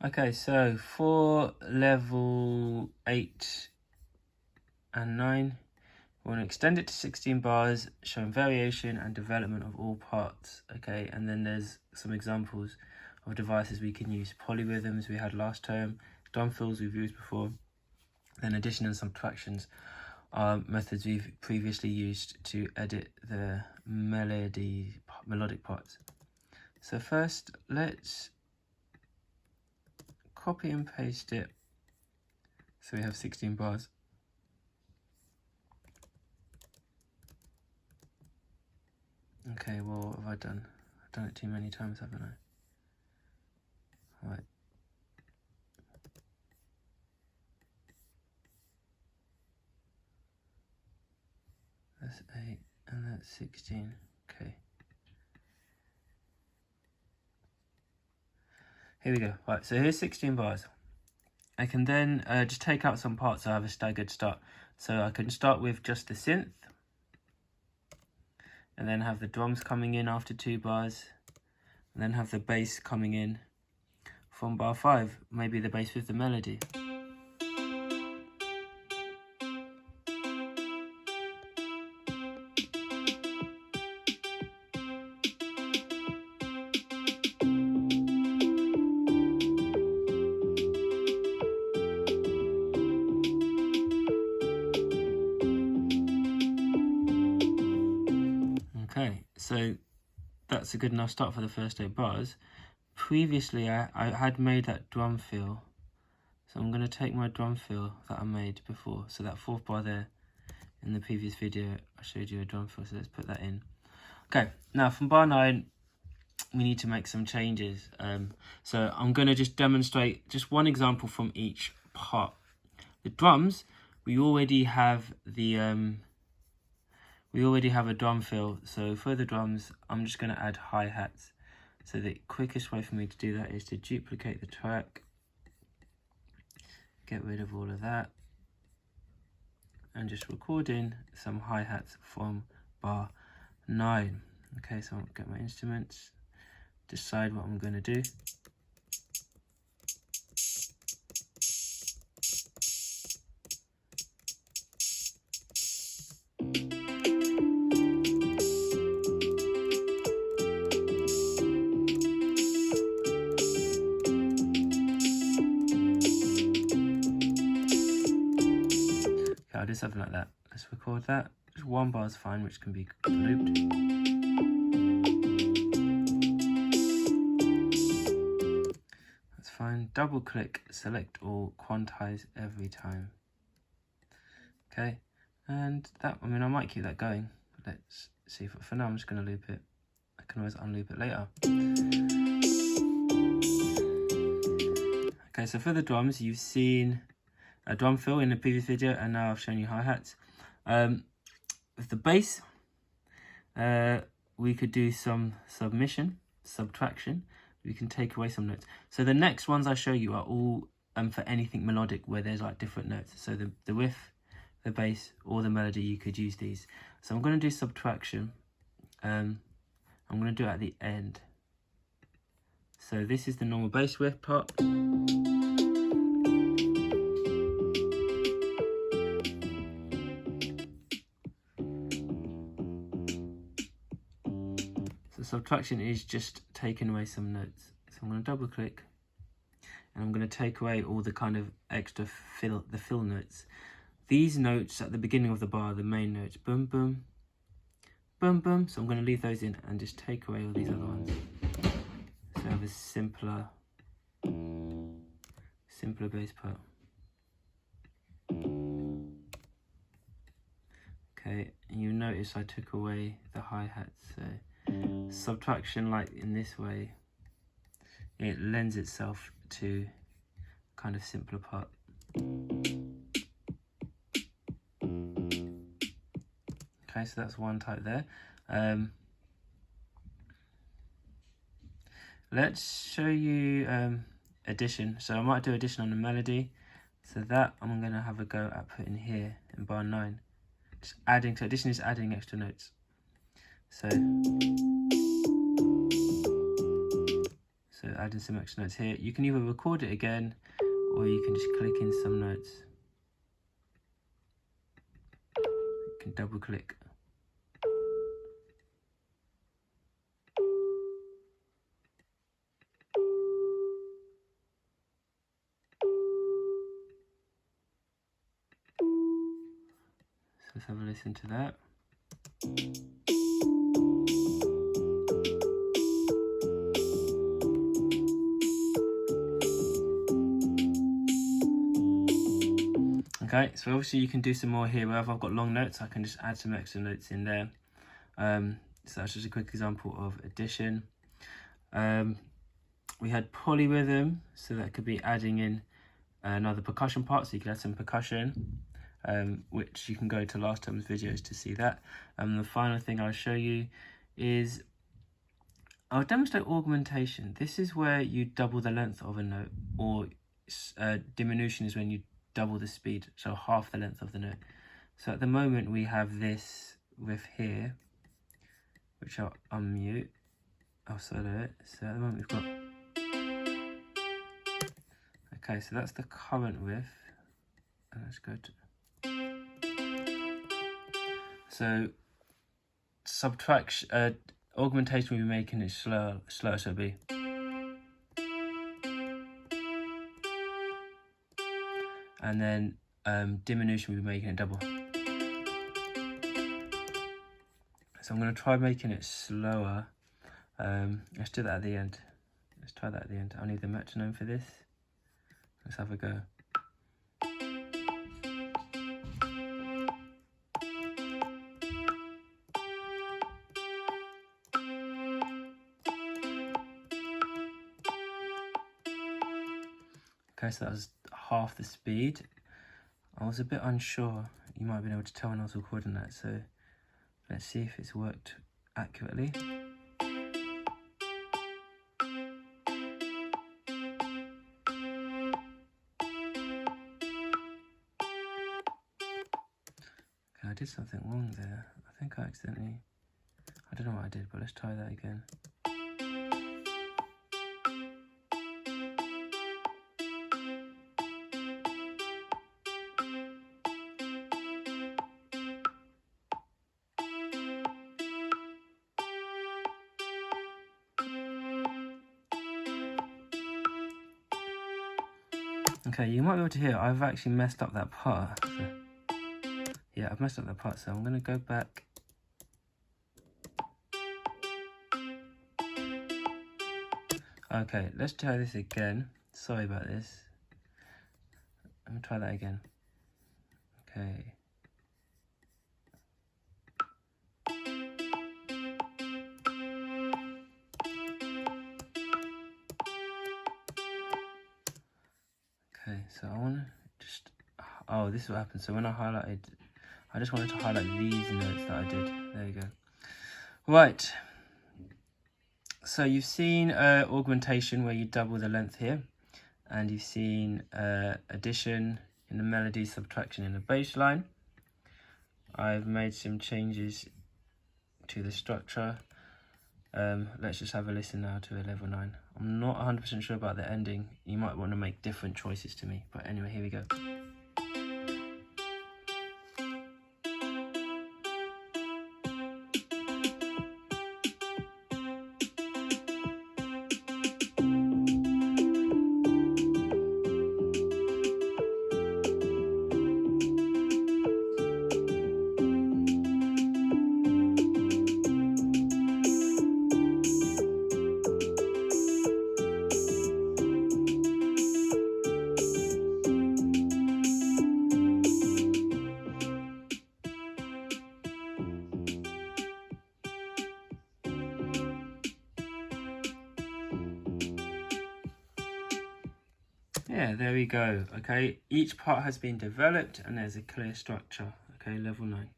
Okay, so for level 8 and 9, we want to extend it to 16 bars, showing variation and development of all parts. Okay, and then there's some examples of devices we can use. Polyrhythms we had last term, drum fills we've used before, then addition and subtractions are methods we've previously used to edit the melodic parts. So first, let's copy and paste it so we have 16 bars. Okay, well, what have I done? I've done it too many times, haven't I? Right. That's 8 and that's 16. Okay. Here we go. Right, so here's 16 bars. I can then just take out some parts so I have a staggered start. So I can start with just the synth, and then have the drums coming in after 2 bars, and then have the bass coming in from bar 5, maybe the bass with the melody. Okay, so that's a good enough start for the first 8 bars. Previously, I had made that drum fill, so I'm going to take my drum fill that I made before, so that 4th bar there in the previous video I showed you a drum fill, so let's put that in. Okay, now from bar 9 we need to make some changes, so I'm going to just demonstrate just one example from each part. The drums, we already have a drum fill, so for the drums I'm just going to add hi-hats. So the quickest way for me to do that is to duplicate the track, get rid of all of that, and just record in some hi-hats from bar 9. Okay, so I'll get my instruments, decide what I'm going to do. I'll do something like that. Let's record that. Just 1 bar is fine, which can be looped. That's fine. Double click, select all, quantize every time. Okay, and that, I mean, I might keep that going. Let's see. For now, I'm just going to loop it. I can always unloop it later. Okay, so for the drums, you've seen a drum fill in the previous video, and now I've shown you hi-hats. With the bass, we could do some subtraction. We can take away some notes. So the next ones I show you are all for anything melodic where there's like different notes. So the riff, the bass, or the melody, you could use these. So I'm going to do subtraction. I'm going to do it at the end. So this is the normal bass riff part. Subtraction is just taking away some notes. So I'm going to double click and I'm going to take away all the kind of extra fill notes. These notes at the beginning of the bar are the main notes, boom, boom, boom, boom. So I'm going to leave those in and just take away all these other ones. So I have a simpler bass part. Okay, and you notice I took away the hi-hats, so subtraction, like in this way, it lends itself to kind of simpler part. Okay, so that's one type there. Let's show you addition. So I might do addition on the melody. So that I'm going to have a go at putting here in bar 9. Just adding, so addition is adding extra notes. So So adding some extra notes here. You can either record it again, or you can just click in some notes. You can double click. So let's have a listen to that. Okay, so obviously you can do some more here. Wherever I've got long notes, I can just add some extra notes in there. So that's just a quick example of addition. We had polyrhythm, so that could be adding in another percussion part, so you can add some percussion, which you can go to last time's videos to see that. The final thing I'll show you is, I'll demonstrate augmentation. This is where you double the length of a note, or diminution is when you double the speed, so half the length of the note. So at the moment we have this riff here, which I'll unmute, I'll solo it. So at the moment we've got, okay, so that's the current riff, and let's go to, so subtraction, augmentation we'll be making it slower, so it'll be, and then diminution we'll be making it double. So I'm going to try making it slower. Let's do that at the end. Let's try that at the end. I'll need the metronome for this. Let's have a go. Okay, so that was half the speed. I was a bit unsure. You might have been able to tell when I was recording that, so let's see if it's worked accurately. Okay, I did something wrong there. I think I accidentally, I don't know what I did, but let's try that again. Okay, you might be able to hear I've actually messed up that part. So, yeah, I've messed up that part, so I'm going to go back. Okay, let's try this again. Sorry about this. I'm going to try that again. Okay. Okay, so I want to just, oh, this is what happened. So when I highlighted, I just wanted to highlight these notes that I did. There you go. Right. So you've seen augmentation where you double the length here, and you've seen addition in the melody, subtraction in the bass line. I've made some changes to the structure. Let's just have a listen now to a level 9. I'm not 100% sure about the ending. You might want to make different choices to me, but anyway, here we go. Yeah, there we go. Okay, each part has been developed and there's a clear structure. Okay, level 9.